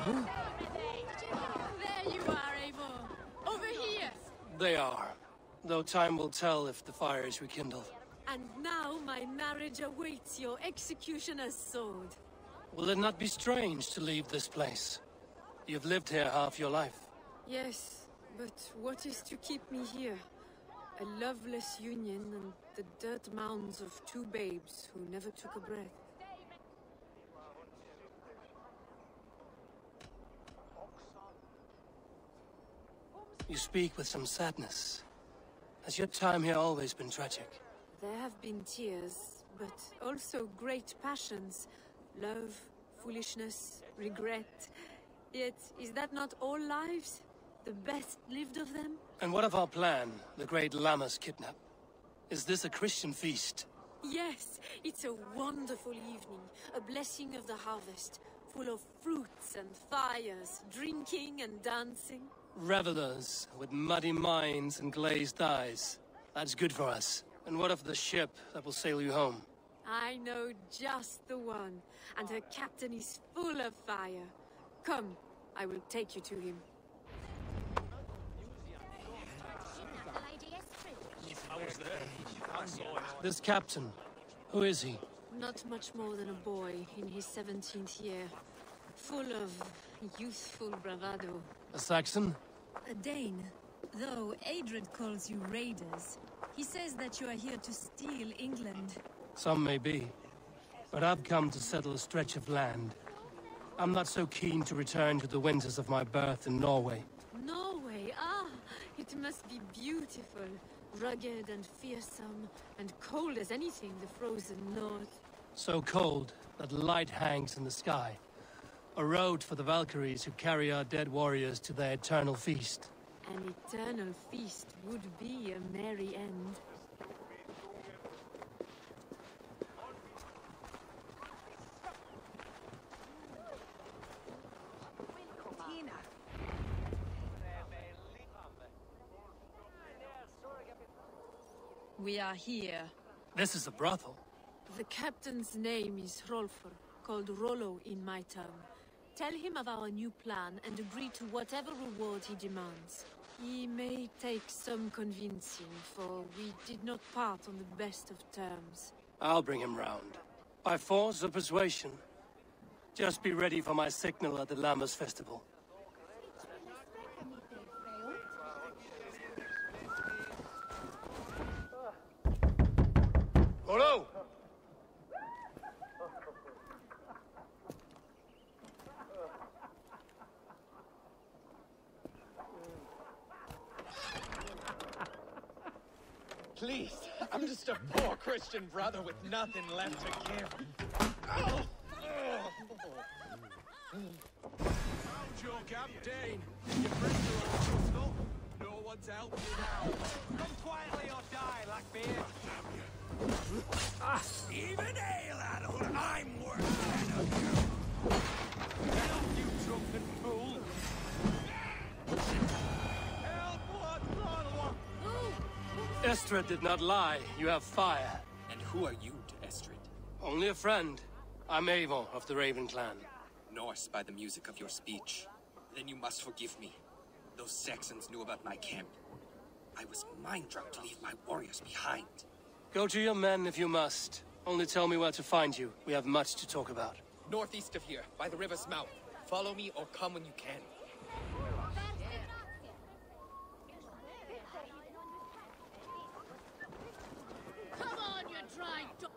There you are, Eivor. Over here. They are. Though time will tell if the fire is rekindled. And now my marriage awaits your executioner's sword. Will it not be strange to leave this place? You've lived here half your life. Yes, but what is to keep me here? A loveless union and the dirt mounds of two babes who never took a breath. You speak with some sadness. Has your time here always been tragic? There have been tears, but also great passions. Love, foolishness, regret. Yet, is that not all lives? The best lived of them? And what of our plan, the great Lammas kidnap? Is this a Christian feast? Yes, it's a wonderful evening. A blessing of the harvest, full of fruits and fires, drinking and dancing. Revelers with muddy minds and glazed eyes. That's good for us. And what of the ship that will sail you home? I know just the one, and her captain is full of fire. Come, I will take you to him. This captain, who is he? Not much more than a boy in his 17th year. Full of youthful bravado. A Saxon? A Dane. Though Adred calls you raiders, he says that you are here to steal England. Some may be. But I've come to settle a stretch of land. I'm not so keen to return to the winters of my birth in Norway. Norway? Ah, it must be beautiful. Rugged and fearsome, and cold as anything the frozen north. So cold that light hangs in the sky. A road for the Valkyries who carry our dead warriors to their eternal feast. An eternal feast would be a merry end. We are here. This is a brothel. The captain's name is Hrolfr, called Rollo in my tongue. Tell him of our new plan and agree to whatever reward he demands. He may take some convincing, for we did not part on the best of terms. I'll bring him round. By force or persuasion. Just be ready for my signal at the Lammas festival. Hello! Please, I'm just a poor Christian brother with nothing left to give. Oh. Found your captain. You bring your own pistol? No one's helping you now. Come quietly or die, Blackbeard. Even ale addled, I'm worse than of you. Get off, you drunken fool. Help, what? Estrid did not lie. You have fire. And who are you to Estrid? Only a friend. I'm Eivor of the Raven clan. Norse by the music of your speech. Then you must forgive me. Those Saxons knew about my camp. I was mind-drunk to leave my warriors behind. Go to your men if you must. Only tell me where to find you. We have much to talk about. Northeast of here, by the river's mouth. Follow me or come when you can. Come on, you dry dog!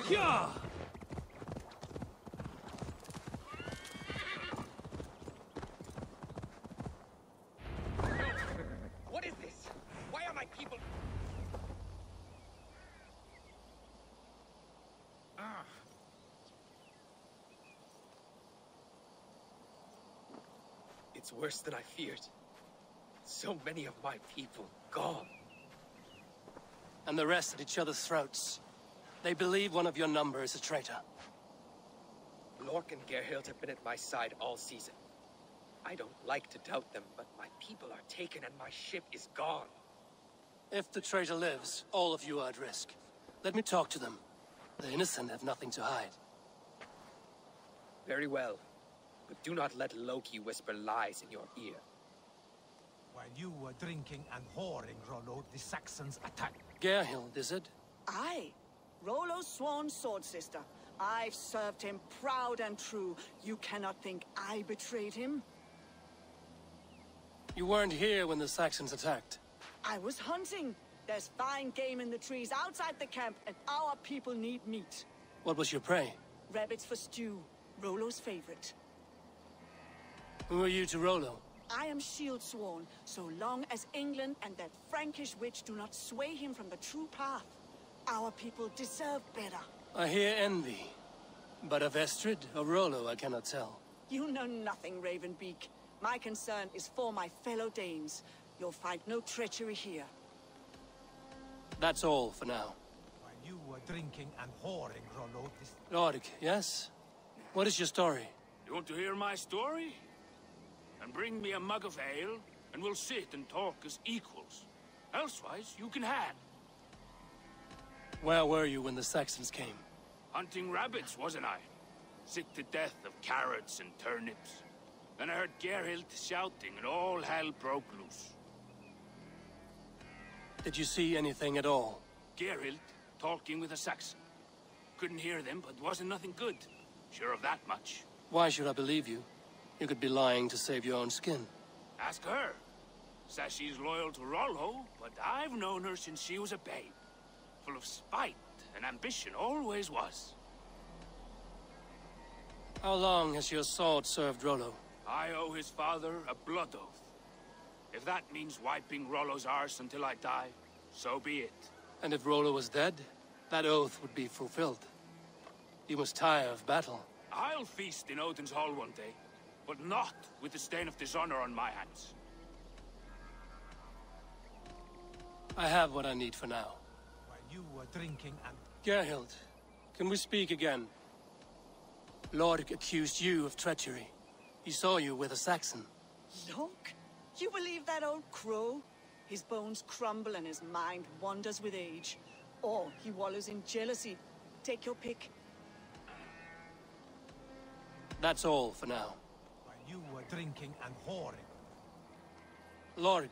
Yeah! What is this? Why are my people... It's worse than I feared. So many of my people gone. And the rest at each other's throats. They believe one of your number is a traitor. Lork and Gerhild have been at my side all season. I don't like to doubt them, but my people are taken and my ship is gone. If the traitor lives, all of you are at risk. Let me talk to them. The innocent have nothing to hide. Very well. But do not let Loki whisper lies in your ear. While you were drinking and whoring, Rollo, the Saxons attacked. Gerhild, is it? Aye. Rollo's sworn sword sister. I've served him proud and true. You cannot think I betrayed him? You weren't here when the Saxons attacked. I was hunting. There's fine game in the trees outside the camp, and our people need meat. What was your prey? Rabbits for stew. Rollo's favorite. Who are you to Rollo? I am shield sworn, so long as England and that Frankish witch do not sway him from the true path. Our people deserve better. I hear envy. But of Estrid or Rollo, I cannot tell. You know nothing, Ravenbeak. My concern is for my fellow Danes. You'll find no treachery here. That's all for now. While you were drinking and whoring, Rollo, Lord, yes? What is your story? You want to hear my story? And bring me a mug of ale, and we'll sit and talk as equals. Elsewise, you can hang. Where were you when the Saxons came? Hunting rabbits, wasn't I? Sick to death of carrots and turnips. Then I heard Gerhild shouting, and all hell broke loose. Did you see anything at all? Gerhild talking with a Saxon. Couldn't hear them, but wasn't nothing good. Sure of that much. Why should I believe you? You could be lying to save your own skin. Ask her. Says she's loyal to Rollo, but I've known her since she was a babe. Full of spite and ambition, always was. How long has your sword served Rollo? I owe his father a blood oath. If that means wiping Rollo's arse until I die, so be it. And if Rollo was dead, that oath would be fulfilled. You must tire of battle. I'll feast in Odin's hall one day, but not with the stain of dishonor on my hands. I have what I need for now. while you were drinking and... Gerhild, can we speak again? Lord accused you of treachery. He saw you with a Saxon. Look, you believe that old crow? His bones crumble and his mind wanders with age. Or he wallows in jealousy. Take your pick. That's all for now. while you were drinking and whoring. Lorg.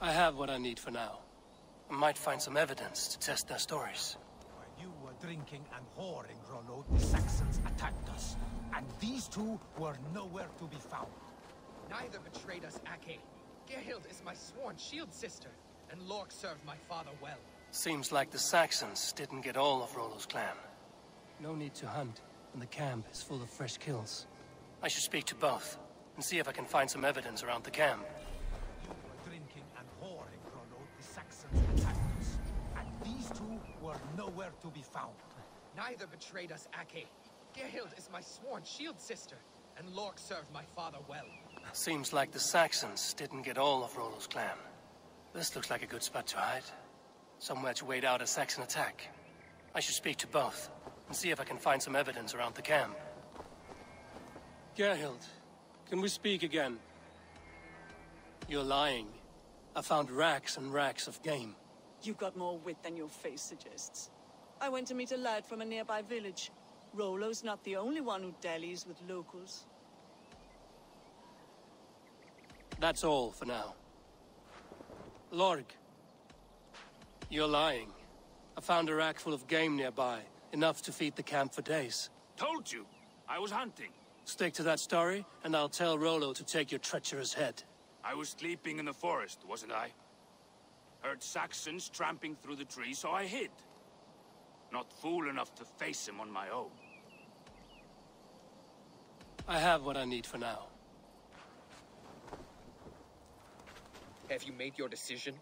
I have what I need for now. I might find some evidence to test their stories. While you were drinking and whoring, Rollo, the Saxons attacked us. And these two were nowhere to be found. Neither betrayed us, Ake. Gerhild is my sworn shield sister, and Lork served my father well. Seems like the Saxons didn't get all of Rollo's clan. No need to hunt, and the camp is full of fresh kills. I should speak to both, and see if I can find some evidence around the camp. You were drinking and whoring, Rollo, the Saxons attacked us. And these two were nowhere to be found. Neither betrayed us, Ake. Gerhild is my sworn shield sister, and Lork served my father well. Seems like the Saxons didn't get all of Rollo's clan. This looks like a good spot to hide. Somewhere to wait out a Saxon attack. I should speak to both, and see if I can find some evidence around the camp. Gerhild, can we speak again? You're lying. I found racks and racks of game. You've got more wit than your face suggests. I went to meet a lad from a nearby village. Rollo's not the only one who dallies with locals. That's all for now. Lorg. You're lying. I found a rack full of game nearby, enough to feed the camp for days. Told you, I was hunting. Stick to that story, and I'll tell Rollo to take your treacherous head. I was sleeping in the forest, wasn't I? Heard Saxons tramping through the trees, so I hid. Not fool enough to face him on my own. I have what I need for now. Have you made your decision?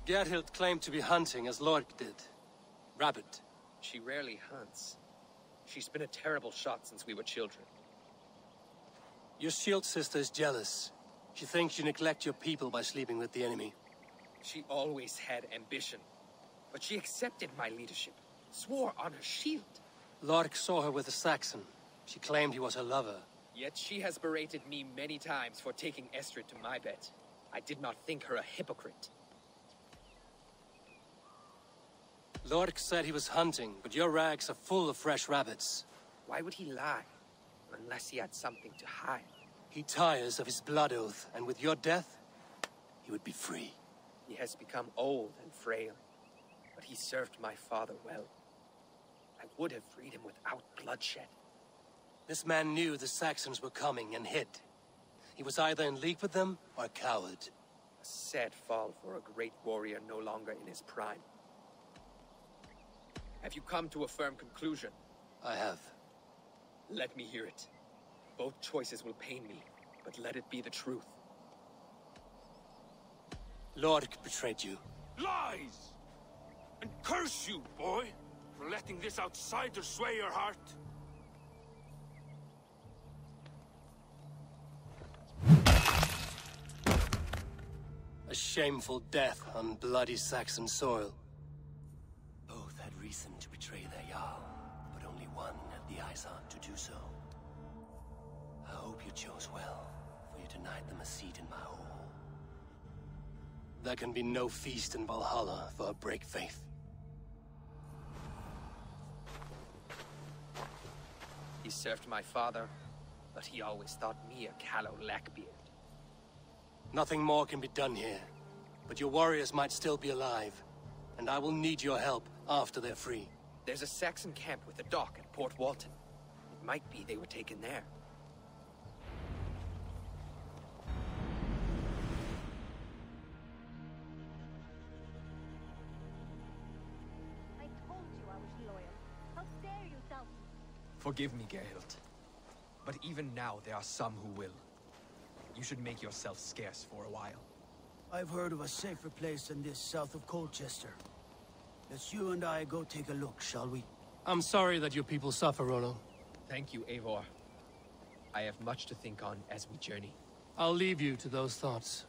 Gerhild claimed to be hunting as Lorg did. Rabbit. She rarely hunts. She's been a terrible shot since we were children. Your shield sister is jealous. She thinks you neglect your people by sleeping with the enemy. She always had ambition. But she accepted my leadership. Swore on her shield. Lorg saw her with a Saxon. She claimed he was her lover. Yet she has berated me many times for taking Estrid to my bed. I did not think her a hypocrite. Lorg said he was hunting, but your rags are full of fresh rabbits. Why would he lie? Unless he had something to hide. He tires of his blood oath, and with your death, he would be free. He has become old and frail. But he served my father well. I would have freed him without bloodshed. This man knew the Saxons were coming and hid. He was either in league with them or a coward. A sad fall for a great warrior no longer in his prime. Have you come to a firm conclusion? I have. Let me hear it. Both choices will pain me, but let it be the truth. Lord betrayed you. Lies! And curse you, boy, for letting this outsider sway your heart. A shameful death on bloody Saxon soil. Both had reason to betray their Jarl, but only one had the eyesight to do so. I hope you chose well, for you denied them a seat in my hall. There can be no feast in Valhalla for a break faith. He served my father, but he always thought me a callow lackbeard. Nothing more can be done here, but your warriors might still be alive, and I will need your help after they're free. There's a Saxon camp with a dock at Port Walton. It might be they were taken there. I told you I was loyal. How dare you doubt me? Forgive me, Gerhild. But even now, there are some who will. You should make yourself scarce for a while. I've heard of a safer place than this south of Colchester. Let's you and I go take a look, shall we? I'm sorry that your people suffer, Rollo. Thank you, Eivor. I have much to think on as we journey. I'll leave you to those thoughts.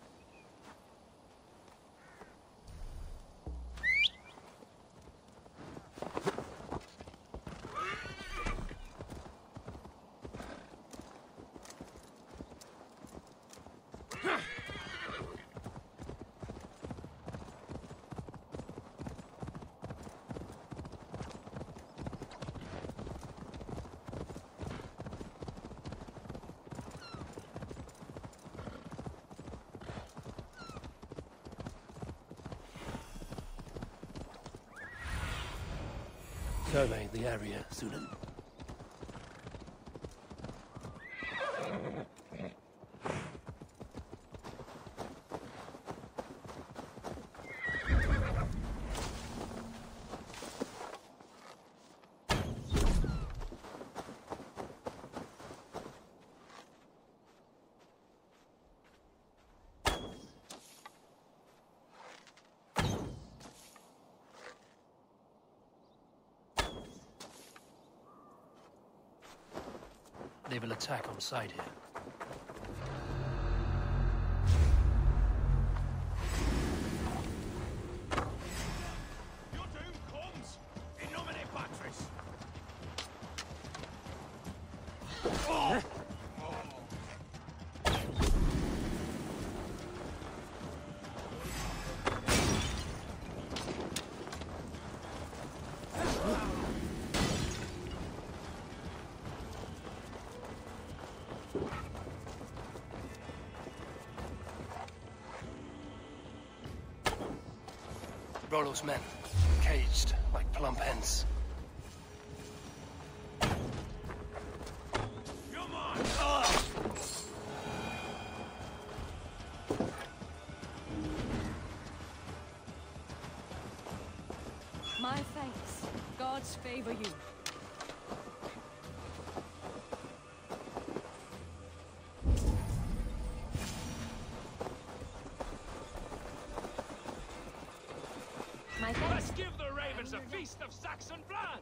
Survey the area, Sunan. They will attack on sight here. Your doom comes! In nomine Patris! Oh! Rollo's men, caged like plump hens. Come on! My thanks. Gods favor you. My Let's thanks. give the ravens a feast of Saxon blood!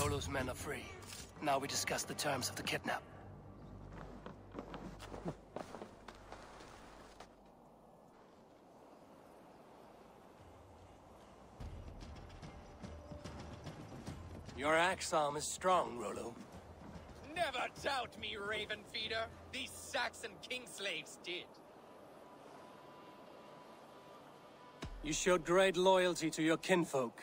Rollo's men are free. Now we discuss the terms of the kidnap. Your axe arm is strong, Rollo. Never doubt me, Raven Feeder. These Saxon kingslaves did. You showed great loyalty to your kinfolk.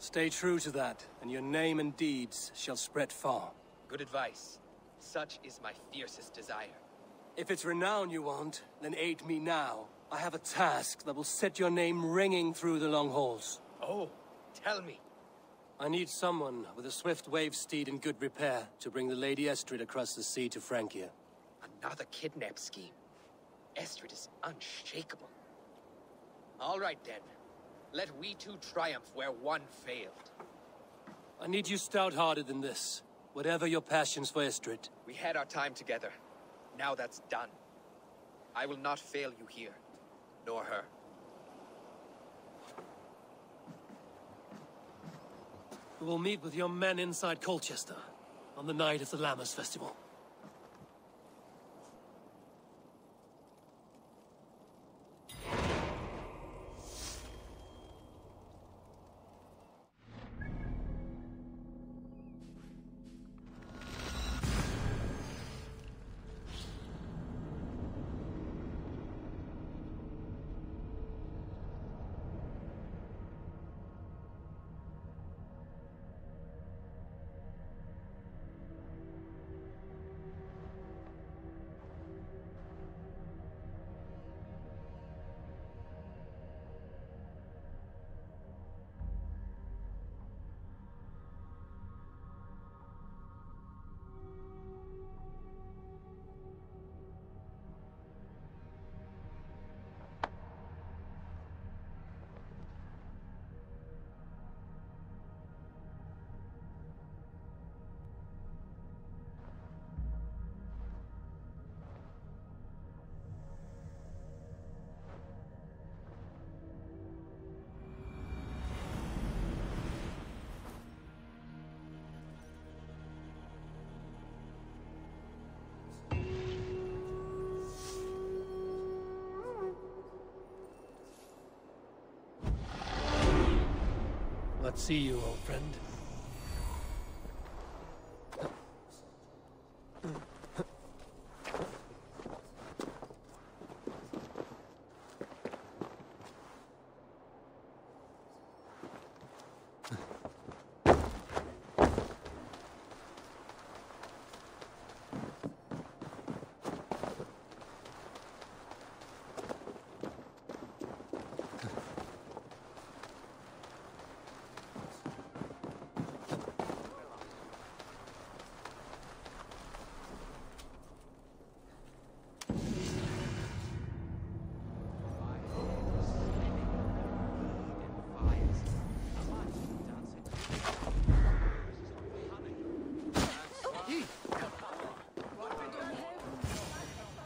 Stay true to that, and your name and deeds shall spread far. Good advice. Such is my fiercest desire. If it's renown you want, then aid me now. I have a task that will set your name ringing through the long halls. Oh, tell me. I need someone with a swift wave steed in good repair to bring the Lady Estrid across the sea to Francia. Another kidnap scheme. Estrid is unshakable. All right then. Let we two triumph where one failed. I need you stout-hearted in this, whatever your passions for Estrid. We had our time together. Now that's done. I will not fail you here, nor her. We will meet with your men inside Colchester on the night of the Lammas Festival. Let's see you, old friend.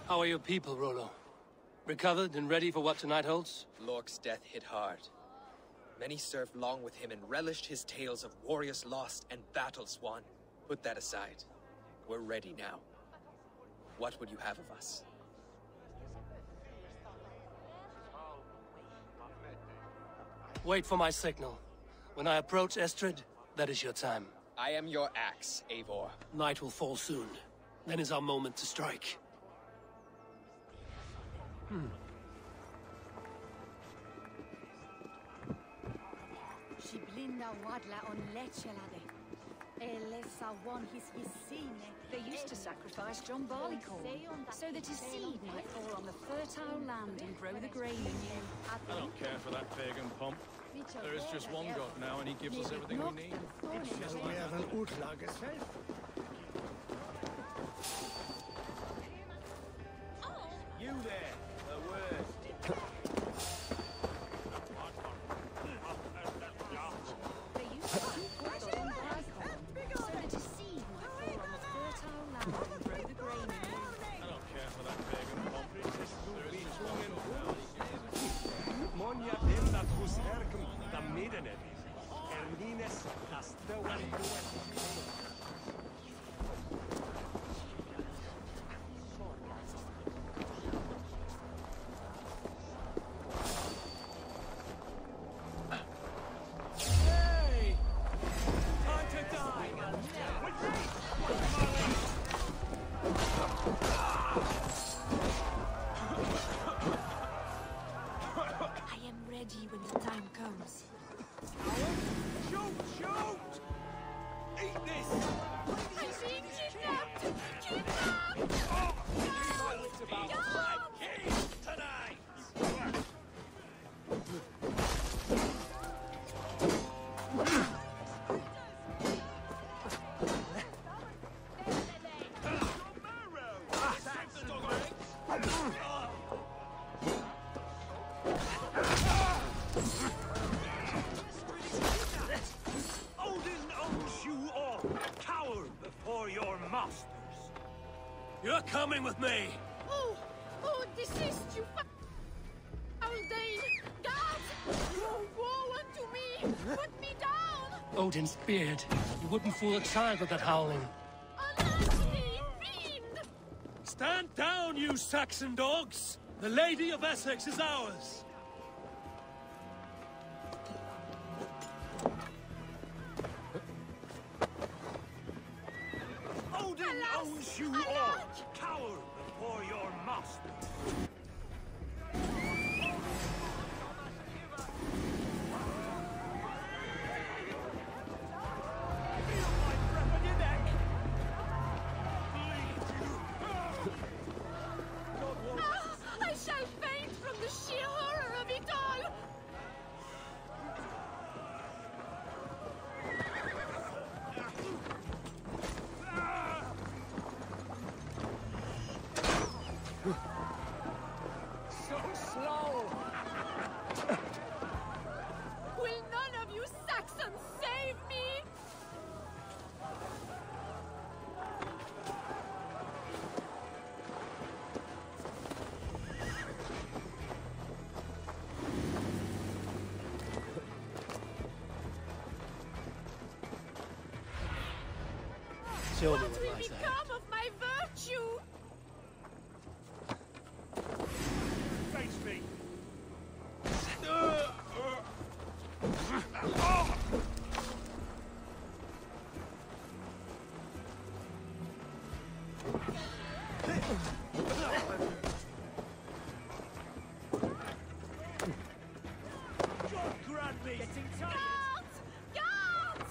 How are your people, Rollo? Recovered and ready for what tonight holds? Lork's death hit hard. Many served long with him and relished his tales of warriors lost and battles won. Put that aside. We're ready now. What would you have of us? Wait for my signal. When I approach Estrid, that is your time. I am your axe, Eivor. Night will fall soon. Then is our moment to strike. They used to sacrifice John Barleycorn, so that his seed might fall on the fertile land and grow the grain anew. I don't care for that pagan pomp. There is just one god now, and he gives us everything we need. You there, the word. When the time comes. Shoot! Shoot! Eat this! I'm being kidnapped! Kidnapped! It's about right here tonight! You're coming with me! Oh! Oh, desist, you foul Dane! Guards! Woe unto me! Put me down! Odin's beard. You wouldn't fool a child with that howling. Unlucky fiend! Stand down, you Saxon dogs! The Lady of Essex is ours! Odin owns you all! Cower before your master! Feel my breath on your neck! I shall faint from the sheer horror of it all! So slow! Will none of you Saxons save me? Show me What what will lies ahead. become of my virtue? Face me! God grant me! Getting tired! Guards! Guards!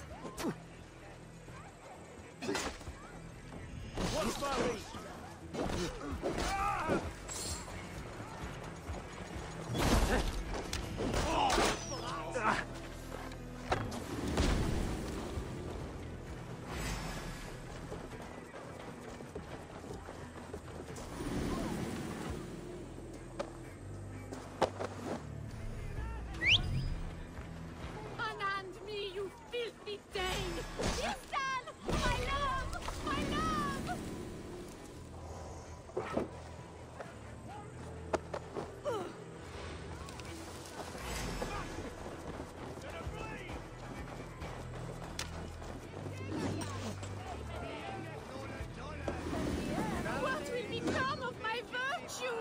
What's my reach? Unhand me, you filthy Dane! Tristan! My love! My love! What will become of my virtue?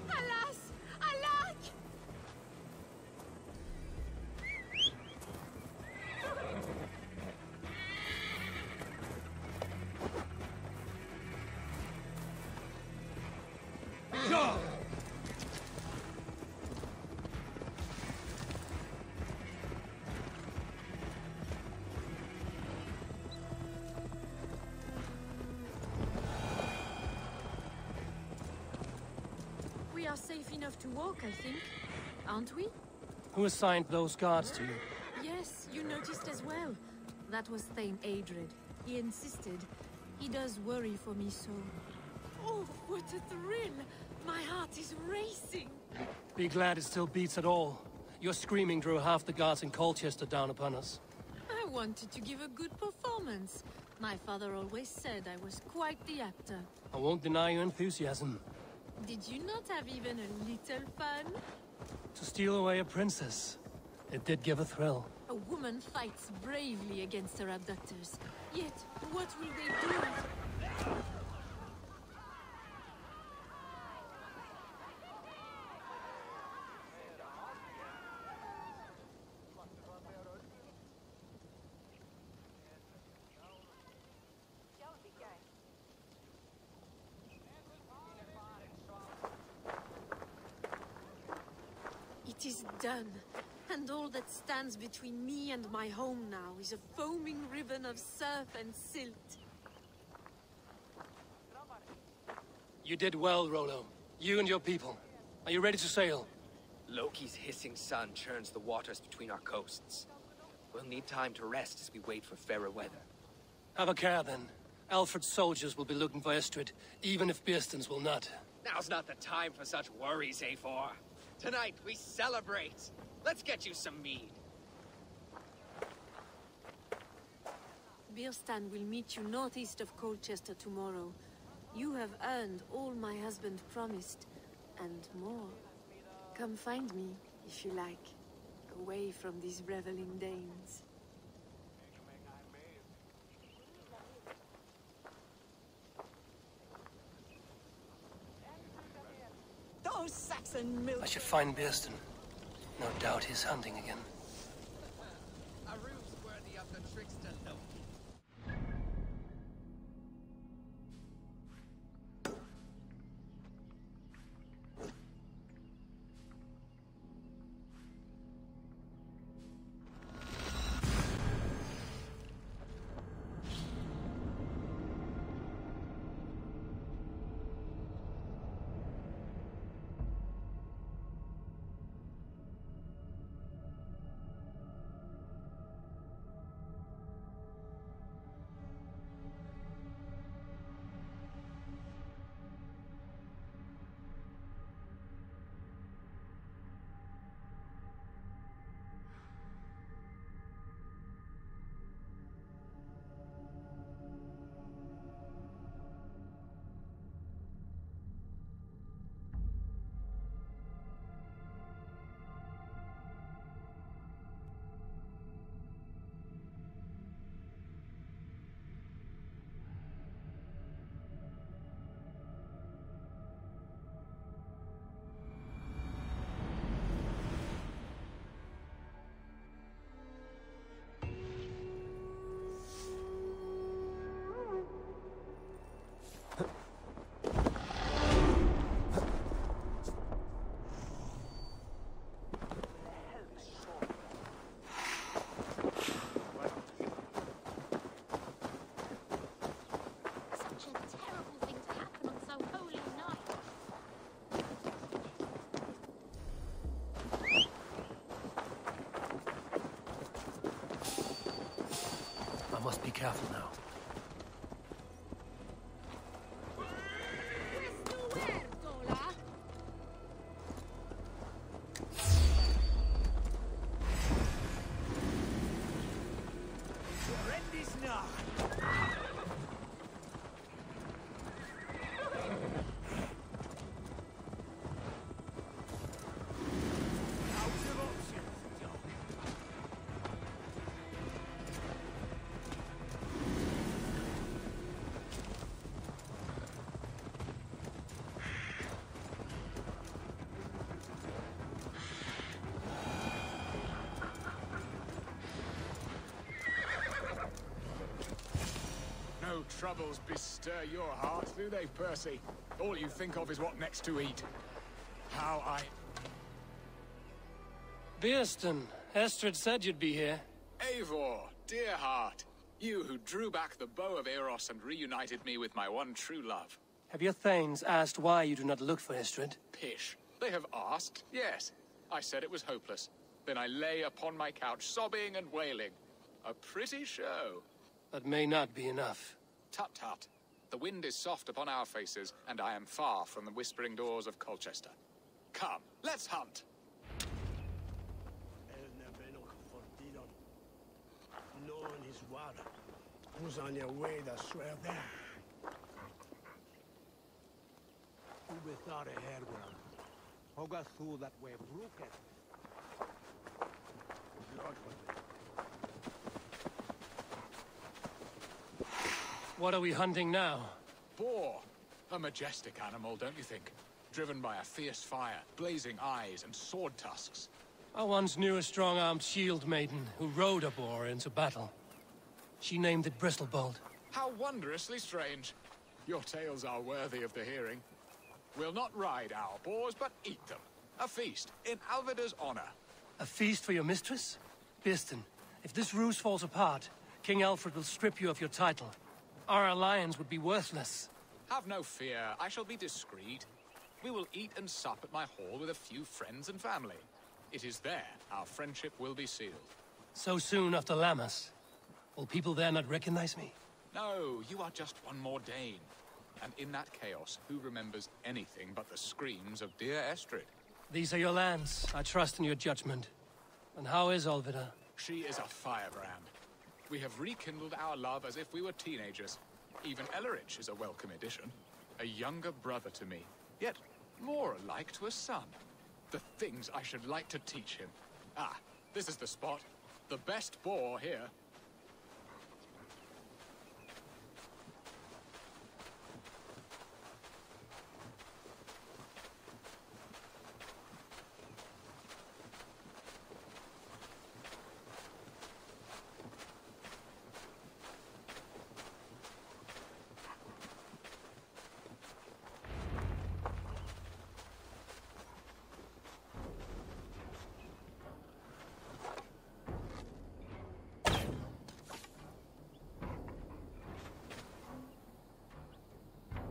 Alas! Alack! Go! We are safe enough to walk, I think. Aren't we? Who assigned those guards to you? Yes, you noticed as well. That was Thane Adred. He insisted. He does worry for me so. Oh, what a thrill! My heart is racing. Be glad it still beats at all. Your screaming drew half the guards in Colchester down upon us. I wanted to give a good performance. My father always said I was quite the actor. I won't deny your enthusiasm. Did you not have even a little fun? To steal away a princess, it did give a thrill. A woman fights bravely against her abductors. Yet, what will they do? It is done. And all that stands between me and my home now is a foaming ribbon of surf and silt. You did well, Rollo. You and your people. Are you ready to sail? Loki's hissing sun churns the waters between our coasts. We'll need time to rest as we wait for fairer weather. Have a care, then. Alfred's soldiers will be looking for Estrid, even if Bearston's will not. Now's not the time for such worries, Eivor. Tonight, we celebrate. Let's get you some mead. Bearstan will meet you northeast of Colchester tomorrow. You have earned all my husband promised, and more. Come find me, if you like, away from these reveling Danes. Those Saxon milk. I should find Bearston. No doubt he's hunting again. A ruse worthy of the trickster Loki. I must be careful now. No troubles bestir your heart, do they, Percy? All you think of is what next to eat. How I... Bearston, Estrid said you'd be here. Eivor, dear heart. You who drew back the bow of Eros and reunited me with my one true love. Have your thanes asked why you do not look for Estrid? Pish. They have asked, yes. I said it was hopeless. Then I lay upon my couch, sobbing and wailing. A pretty show. That may not be enough. Tut-tut. The wind is soft upon our faces, and I am far from the whispering doors of Colchester. Come, let's hunt! father. Who's on your way to swear them? Who thought ahead well? Who got through that way broken? Lord forbid. What are we hunting now? Boar. A majestic animal, don't you think? Driven by a fierce fire, blazing eyes, and sword tusks. I once knew a strong-armed shield maiden who rode a boar into battle. She named it Bristlebolt. How wondrously strange. Your tales are worthy of the hearing. We'll not ride our boars, but eat them. A feast, in Alvida's honor. A feast for your mistress? Biston, if this ruse falls apart, King Alfred will strip you of your title. Our alliance would be worthless. Have no fear, I shall be discreet. We will eat and sup at my hall with a few friends and family. It is there our friendship will be sealed. So soon after Lammas? Will people there not recognize me? No, you are just one more Dane. And in that chaos, who remembers anything but the screams of dear Estrid? These are your lands. I trust in your judgment. And how is Olvida? She is a firebrand. We have rekindled our love as if we were teenagers. Even Ellerich is a welcome addition. A younger brother to me, yet more alike to a son. The things I should like to teach him. Ah, this is the spot. The best boar here.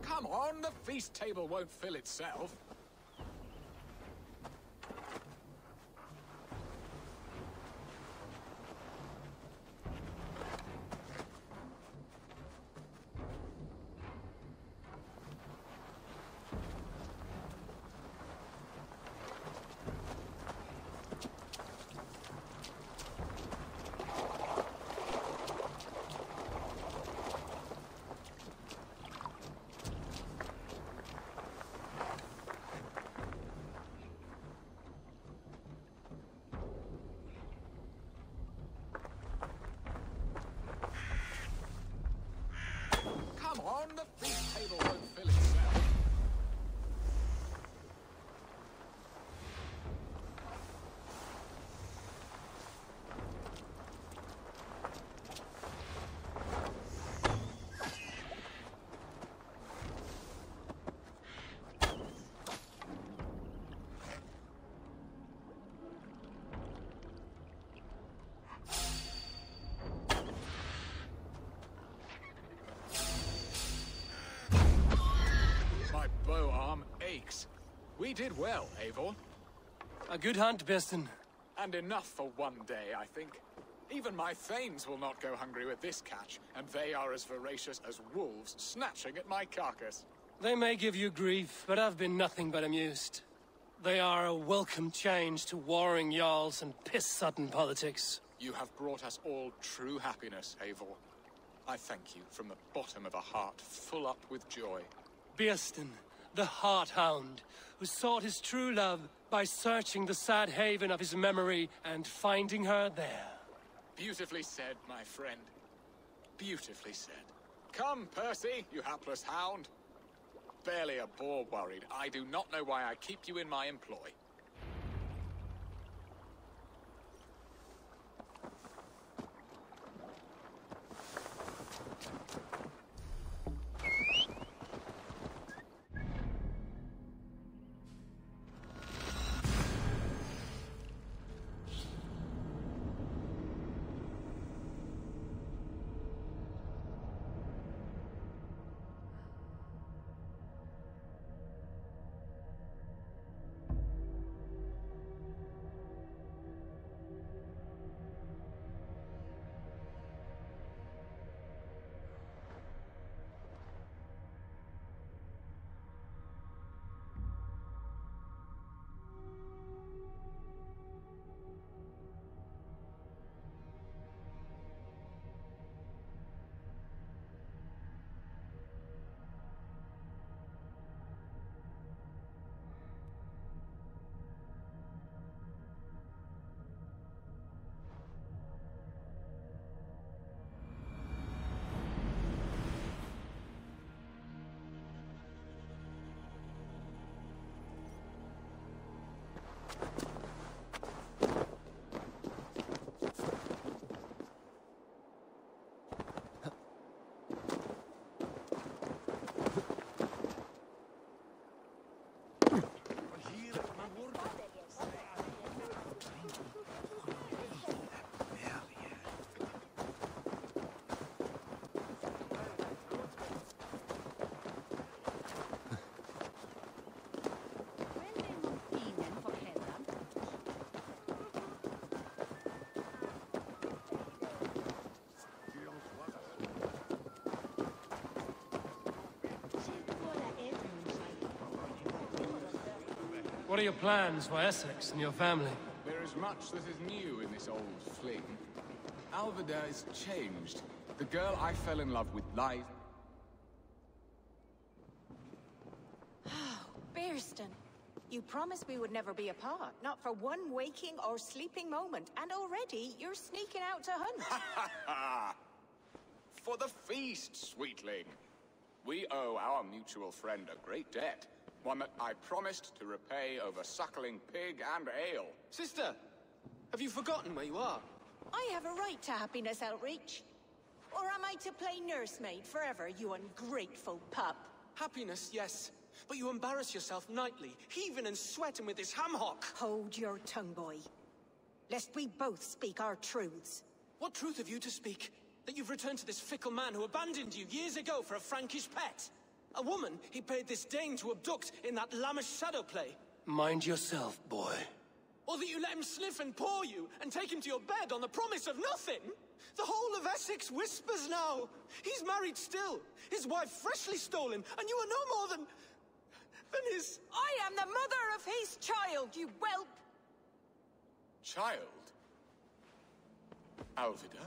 Come on, the feast table won't fill itself. Come on, the feast table won't fill itself. Bow arm aches. We did well, Eivor. A good hunt, Biston. And enough for one day, I think. Even my thanes will not go hungry with this catch, and they are as voracious as wolves snatching at my carcass. They may give you grief, but I've been nothing but amused. They are a welcome change to warring jarls and piss-sodden politics. You have brought us all true happiness, Eivor. I thank you from the bottom of a heart full up with joy. Birsten, the Heart-Hound, who sought his true love by searching the sad haven of his memory and finding her there. Beautifully said, my friend. Beautifully said. Come, Percy, you hapless hound. Barely a boar worried. I do not know why I keep you in my employ. What are your plans for Essex and your family? There is much that is new in this old fling. Alvida is changed. The girl I fell in love with lies. Bearston, you promised we would never be apart, not for one waking or sleeping moment, and already you're sneaking out to hunt. For the feast, sweetling. We owe our mutual friend a great debt. One that I promised to repay over suckling pig and ale. Sister, have you forgotten where you are? I have a right to happiness, Outreach. Or am I to play nursemaid forever, you ungrateful pup? Happiness, yes. But you embarrass yourself nightly, heaving and sweating with this ham hock. Hold your tongue, boy. Lest we both speak our truths. What truth have you to speak? That you've returned to this fickle man who abandoned you years ago for a Frankish pet? A woman he paid this Dane to abduct in that lammish shadow play? Mind yourself, boy. Or that you let him sniff and paw you, and take him to your bed on the promise of nothing? The whole of Essex whispers now. He's married still, his wife freshly stolen, and you are no more than his... I am the mother of his child, you whelp! Child? Alvida?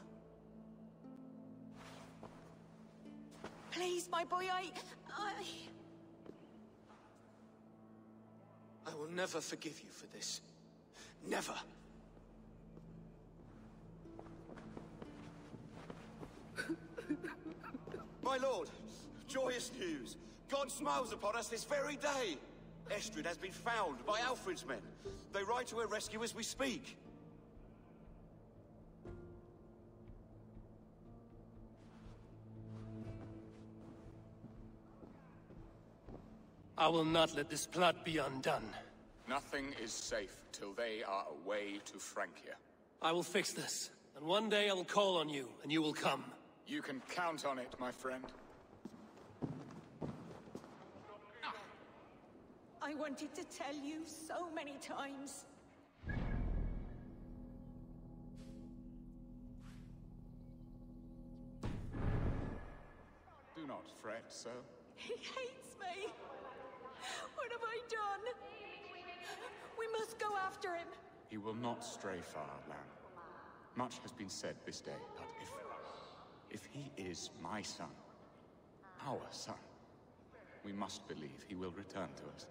Please, my boy, I will never forgive you for this. Never. My lord, joyous news. God smiles upon us this very day. Estrid has been found by Alfred's men. They ride to her rescue as we speak. I will not let this plot be undone. Nothing is safe till they are away to Francia. I will fix this, and one day I will call on you, and you will come. You can count on it, my friend. I wanted to tell you so many times. Do not fret, sir. He hates me. What have I done? We must go after him. He will not stray far, Lamb. Much has been said this day, but if he is my son, our son, we must believe he will return to us.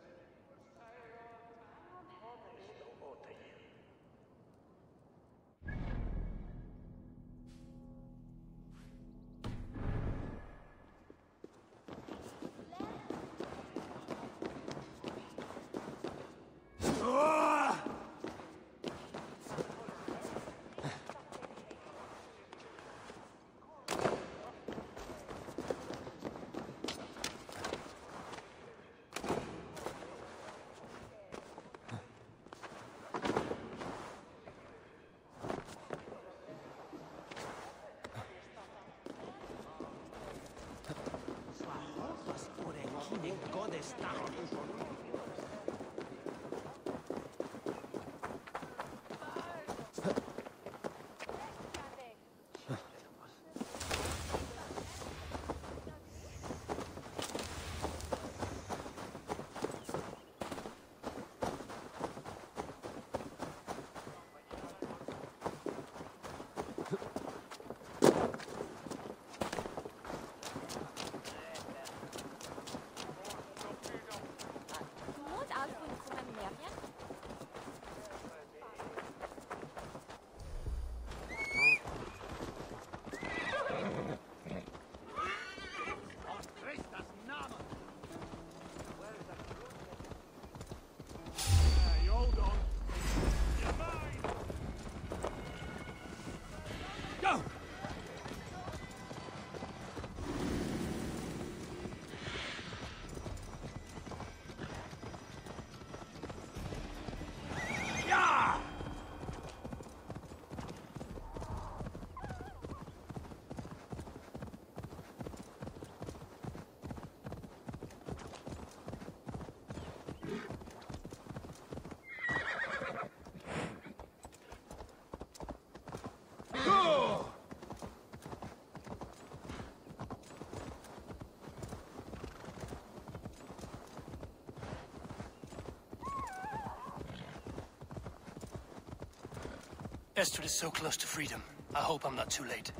Estrid is so close to freedom. I hope I'm not too late.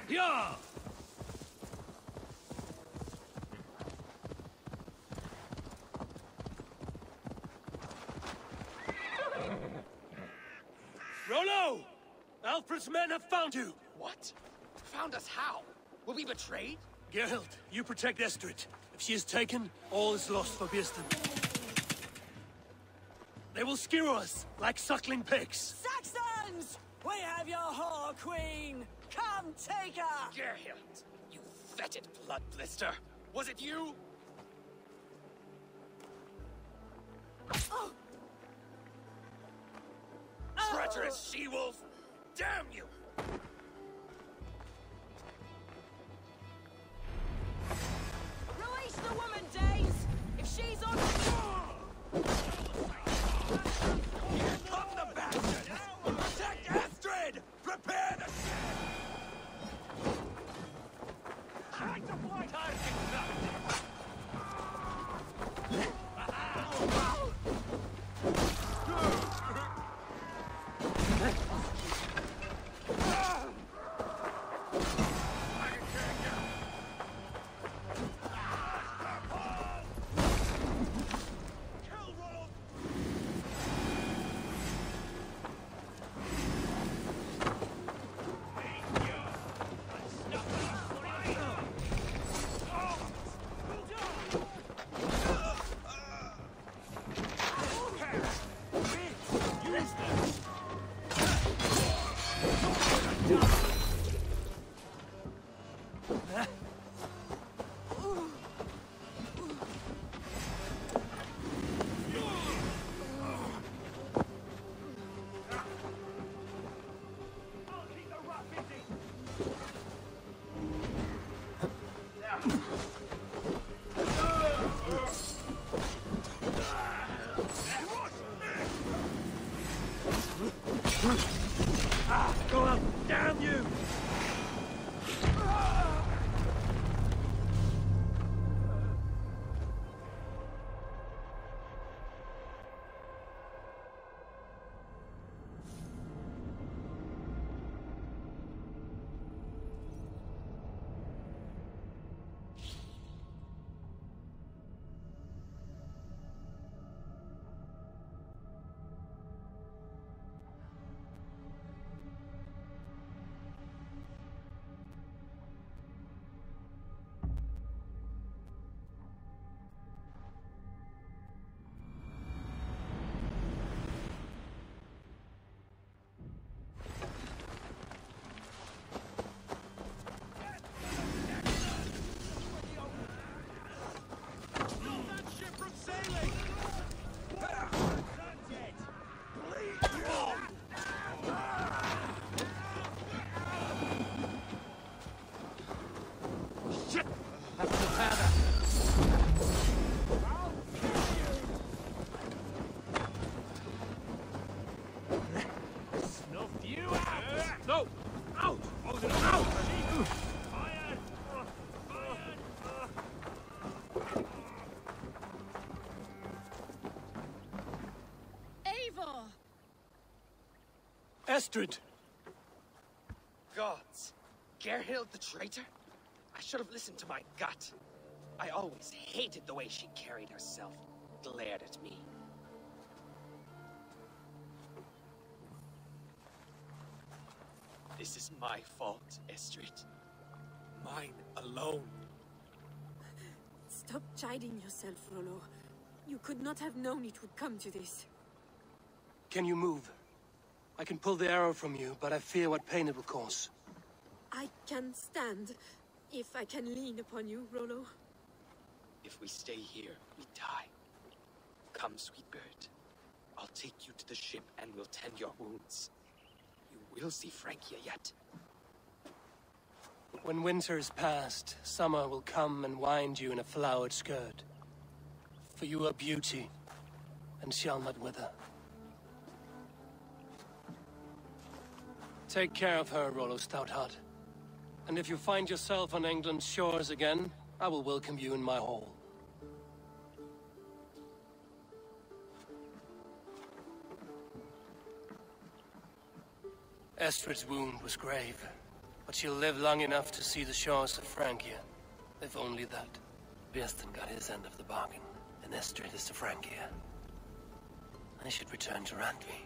Yeah! Rollo! Alfred's men have found you! What? Found us how? Were we betrayed? Gerhild, you protect Estrid. If she is taken, all is lost for Birsten. They will skewer us like suckling pigs. Saxons! We have your whore queen! Come take her! Gerhild, you fetid blood blister! Was it you? Oh. Treacherous she-wolf! Damn you! Release the woman, Days! If she's on... Here come the bastards! Protect Estrid! Prepare the ship! Try to fly Go up! Damn you! Eivor! Estrid! Gods! Gerhild the traitor? I should have listened to my gut. I always hated the way she carried herself, glared at me. This is my fault, Estrid. Mine alone. Stop chiding yourself, Rollo. You could not have known it would come to this. Can you move? I can pull the arrow from you, but I fear what pain it will cause. I can stand, if I can lean upon you, Rollo. If we stay here, we die. Come, sweet bird. I'll take you to the ship and we'll tend your wounds. You will see Francia yet. When winter is past, summer will come and wind you in a flowered skirt. For you are beauty, and shall not wither. Take care of her, Rollo Stoutheart. And if you find yourself on England's shores again, I will welcome you in my hall. Estrid's wound was grave, but she'll live long enough to see the shores of Francia. If only that. Bieston got his end of the bargain, and Estrid is to Francia. I should return to Randvi.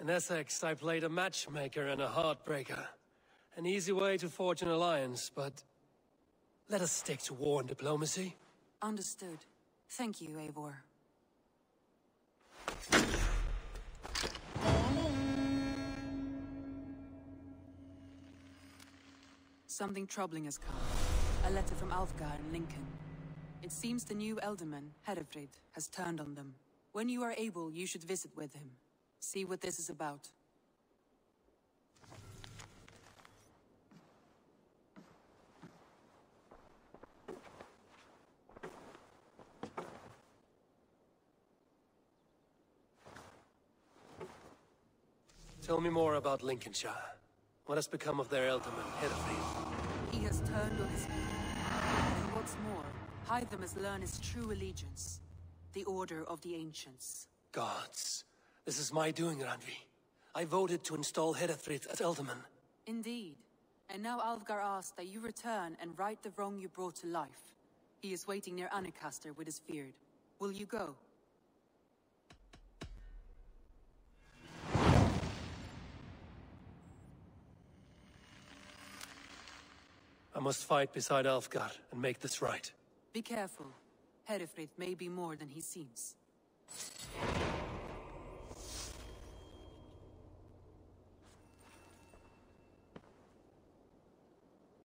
In Essex, I played a matchmaker and a heartbreaker. An easy way to forge an alliance, but let us stick to war and diplomacy. Understood. Thank you, Eivor. Something troubling has come. A letter from Alfgar in Lincoln. It seems the new Elderman, Herefrid, has turned on them. When you are able, you should visit with him. See what this is about. Tell me more about Lincolnshire. What has become of their Elderman, Herefrid? He has turned on his people. And what's more, Hytham has learned his true allegiance. The Order of the Ancients. Gods. This is my doing, Randvi. I voted to install Herefrid as Elderman. Indeed. And now Alfgar asks that you return and right the wrong you brought to life. He is waiting near Ancaster with his beard. Will you go? I must fight beside Alfgar and make this right. Be careful. Herefrid may be more than he seems.